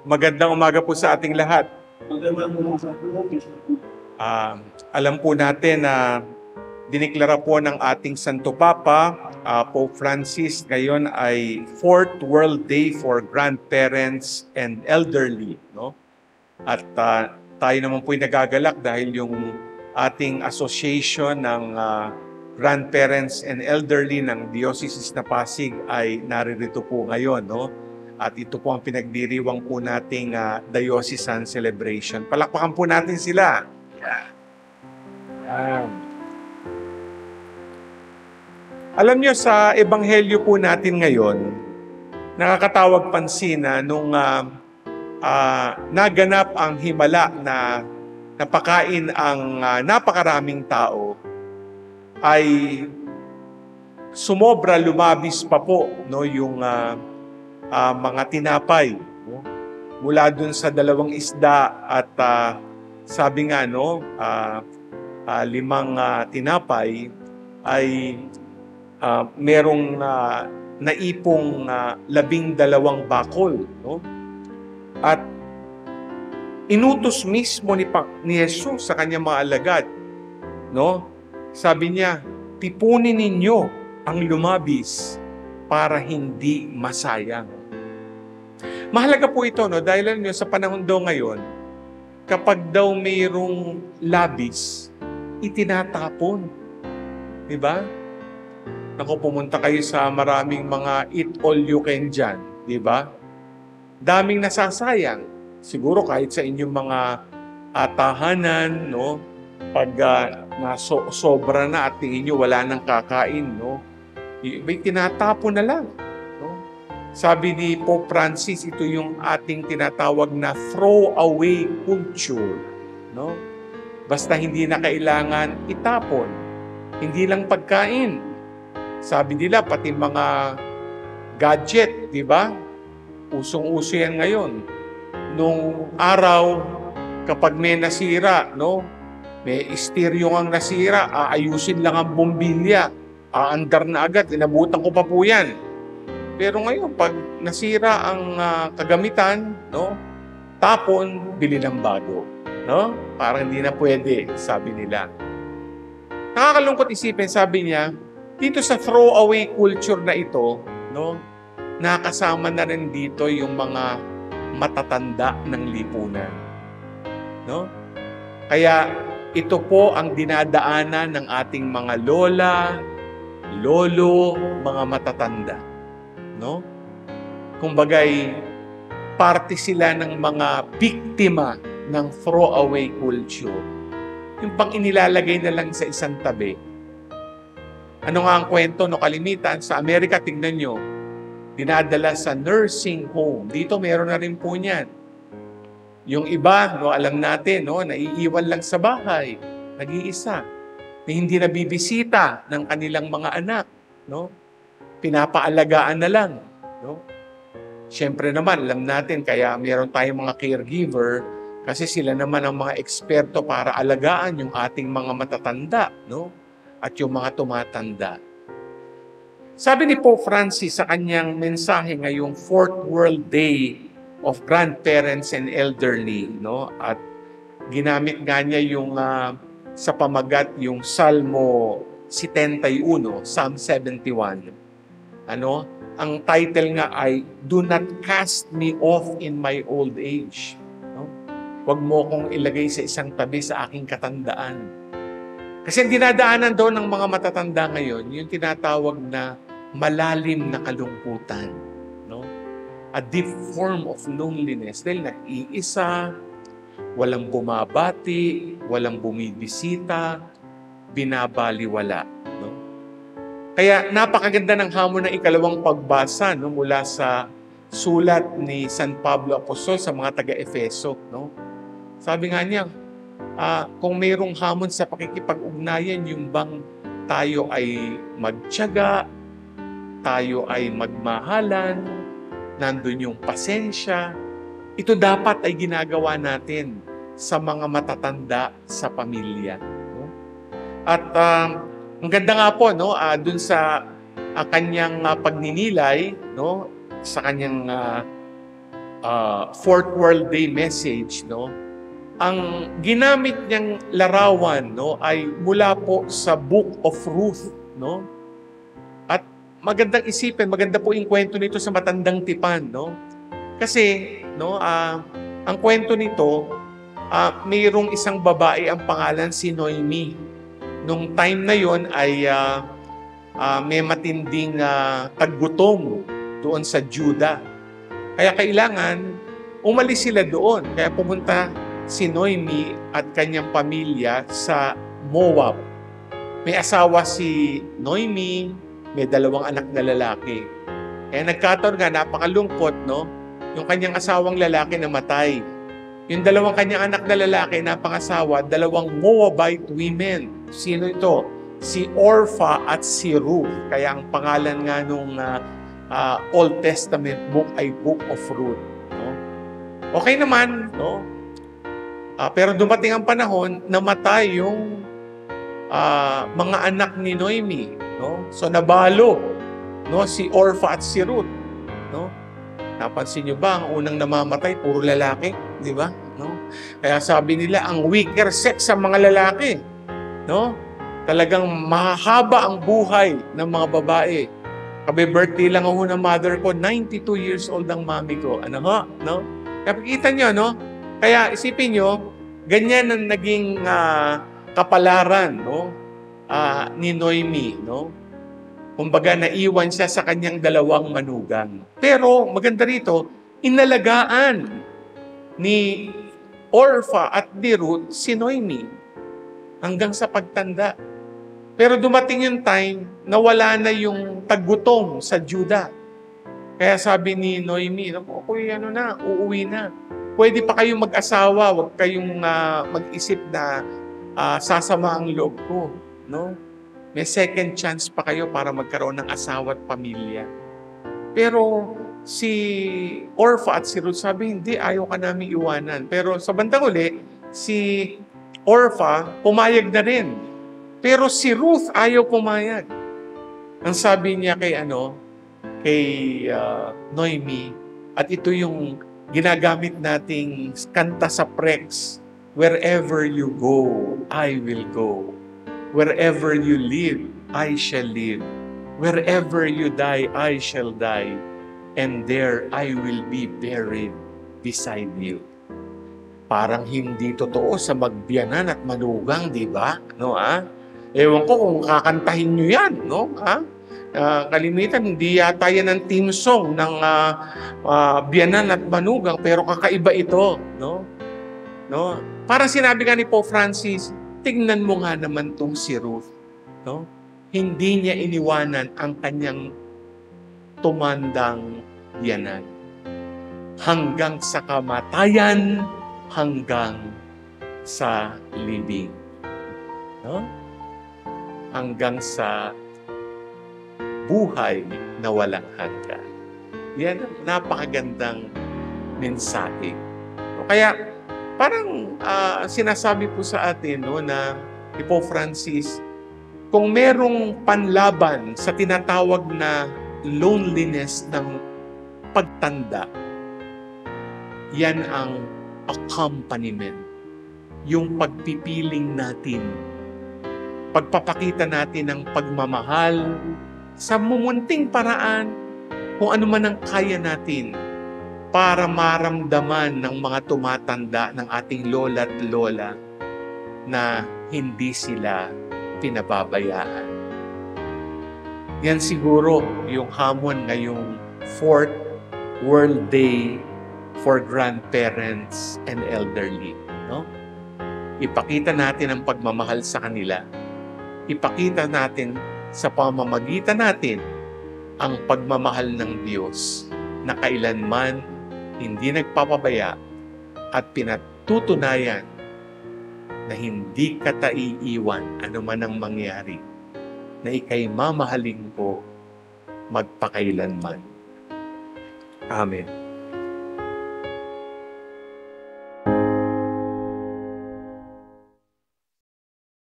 Magandang umaga po sa ating lahat. Alam po natin na diniklara po ng ating Santo Papa, Pope Francis, ngayon ay 4th World Day for Grandparents and Elderly. No? At tayo naman po ay nagagalak dahil yung ating association ng Grandparents and Elderly ng Diocese na Pasig ay naririto po ngayon. No? At ito po ang pinagdiriwang po nating diocesan celebration. Palakpakan po natin sila. Alam niyo, sa ebanghelyo po natin ngayon, nakakatawag pansin na nung naganap ang himala na napakain ang napakaraming tao, ay sumobra, lumabis pa po no, yung mga tinapay. No? Mula dun sa 2 isda at sabi nga, no, 5 tinapay ay merong naipong 12 bakol. No? At inutos mismo ni Jesus sa kanyang mga alagad. No? Sabi niya, tipunin ninyo ang lumabis para hindi masayang. Mahalaga po ito, no? Dahil alam nyo, sa panahon daw ngayon, kapag daw mayroong labis, itinatapon. Diba? Naku, pumunta kayo sa maraming mga eat all you can dyan. Diba? Daming nasasayang. Siguro kahit sa inyong mga tahanan, no? Pag sobra na at tingin nyo wala nang kakain, no? May tinatapon na lang. No? Sabi ni Pope Francis, ito yung ating tinatawag na throw-away culture. No? Basta hindi na kailangan itapon. Hindi lang pagkain. Sabi nila, pati mga gadget, di ba? Usong-uso yan ngayon. Nung araw, kapag may nasira, no? May stereo ang nasira, aayusin lang ang bombilya. Aandar na agad, inabutan ko pa po yan. Pero ngayon, pag nasira ang kagamitan, no, tapon, bili ng bago. No? Parang hindi na pwede, sabi nila. Nakakalungkot isipin, sabi niya, dito sa throwaway culture na ito, no, nakasama na rin dito yung mga matatanda ng lipunan. No? Kaya ito po ang dinadaanan ng ating mga lola, lolo, mga matatanda. No? Kumbagay, parte sila ng mga biktima ng throwaway culture. Yung pang inilalagay na lang sa isang tabi. Ano nga ang kwento, no, kalimitan? Sa Amerika, tingnan nyo, dinadala sa nursing home. Dito meron na rin po niyan. Yung iba, no, alam natin, no, naiiwan lang sa bahay, nag-iisa. Na hindi nabibisita ng kanilang mga anak, no? Pinapaalagaan na lang, no? Siyempre naman, alam natin, kaya meron tayong mga caregiver kasi sila naman ang mga eksperto para alagaan yung ating mga matatanda, no? At yung mga tumatanda. Sabi ni Pope Francis sa kanyang mensahe ngayong 4th World Day of Grandparents and Elderly, no? At ginamit nga niya yung sa pamagat yung Salmo 71, Psalm 71. Ano? Ang title nga ay, Do not cast me off in my old age. No? Huwag mo kong ilagay sa isang tabi sa aking katandaan. Kasi ang dinadaanan daw ng mga matatanda ngayon, yung tinatawag na malalim na kalungkutan. No? A deep form of loneliness. Dahil nag-iisa, walang bumabati, walang bumibisita, binabaliwala. No? Kaya napakaganda ng hamon ng ikalawang pagbasa, no, mula sa sulat ni San Pablo Apostol sa mga taga-Efeso. No? Sabi nga niya, kung mayroong hamon sa pakikipag-ugnayan, yung bang tayo ay magtiyaga, tayo ay magmahalan, nandun yung pasensya, ito dapat ay ginagawa natin sa mga matatanda sa pamilya. No? At ang ganda nga po, no, dun sa kanyang pagninilay, no, sa kanyang Fourth World Day message, no? Ang ginamit niyang larawan, no, ay mula po sa Book of Ruth, no? At magandang isipin, maganda po yung kwento nito sa Matandang Tipan, no? Kasi, no, ang kwento nito, mayroong isang babae, ang pangalan si Noemi. Nung time na yon ay may matinding taggutom doon sa Juda. Kaya kailangan umalis sila doon. Kaya pumunta si Noemi at kanyang pamilya sa Moab. May asawa si Noemi, may 2 anak na lalaki. Kaya nagkataon nga, napakalungkot, no? Yung kanyang asawang lalaki namatay. Yung 2 kanyang anak na lalaki na pangasawa, 2 Moabite women. Sino ito? Si Orpha at si Ruth. Kaya ang pangalan nga nung Old Testament book ay Book of Ruth. No? Okay naman, no? Pero dumating ang panahon, namatay yung mga anak ni Noemi. No? So nabalo, no, si Orpha at si Ruth. No? Napansin niyo ba, ang unang namamatay, puro lalaki, di ba? No? Kaya sabi nila, ang weaker sex sa mga lalaki. No? Talagang mahaba ang buhay ng mga babae. Kabe-birthday lang ako ng mother ko, 92 years old ang mami ko. Ano ho? No? Kaya pakita niyo, no? Kaya isipin niyo, ganyan ang naging kapalaran, no? Ni Noemi, no? Kumbaga, naiwan siya sa kanyang 2 manugang. Pero, maganda rito, inalagaan ni Orpha at ni Ruth si Noemi hanggang sa pagtanda. Pero dumating yung time na wala na yung taggutom sa Juda. Kaya sabi ni Noemi, "Ako'y uuwi na. Pwede pa kayong mag-asawa, huwag kayong mag-isip na sasama ang loob ko." No? May second chance pa kayo para magkaroon ng asawa at pamilya. Pero si Orpha at si Ruth sabi, "Hindi, ayaw ka namin iwanan." Pero sa bandang uli, si Orpha pumayag na rin. Pero si Ruth ayaw pumayag. Ang sabi niya kay Noemi, at ito yung ginagamit nating kanta sa Prex, "Wherever you go, I will go. Wherever you live, I shall live. Wherever you die, I shall die. And there I will be buried beside you." Parang hindi totoo sa magbiyanan at manugang, di ba? No, Ewan ko kung kakantahin nyo yan, no? Kalimitan, hindi yata yan ang team song ng biyanan at manugang, pero kakaiba ito, no? No? Parang sinabi nga ni Pope Francis, tingnan mo nga naman tong si Ruth, no? Hindi niya iniwanan ang kanyang tumandang biyanan. Hanggang sa kamatayan, hanggang sa libing. No? Hanggang sa buhay na walang hanggan. Yan ang napakagandang mensahe. Kaya parang sinasabi po sa atin, no, na ni Pope Francis, kung merong panlaban sa tinatawag na loneliness ng pagtanda, yan ang accompaniment, yung pagpipiling natin, pagpapakita natin ng pagmamahal sa mumunting paraan, kung ano man ang kaya natin para maramdaman ng mga tumatanda ng ating lola at lola na hindi sila pinababayaan. Yan siguro yung hamon ngayong 4th World Day for Grandparents and Elderly. No? Ipakita natin ang pagmamahal sa kanila. Ipakita natin sa pamamagitan natin ang pagmamahal ng Diyos na kailanman hindi nagpapabaya at pinatutunayan na hindi ka iiwan anuman ang mangyari, na ika'y mamahalin ko magpakailanman. Amen.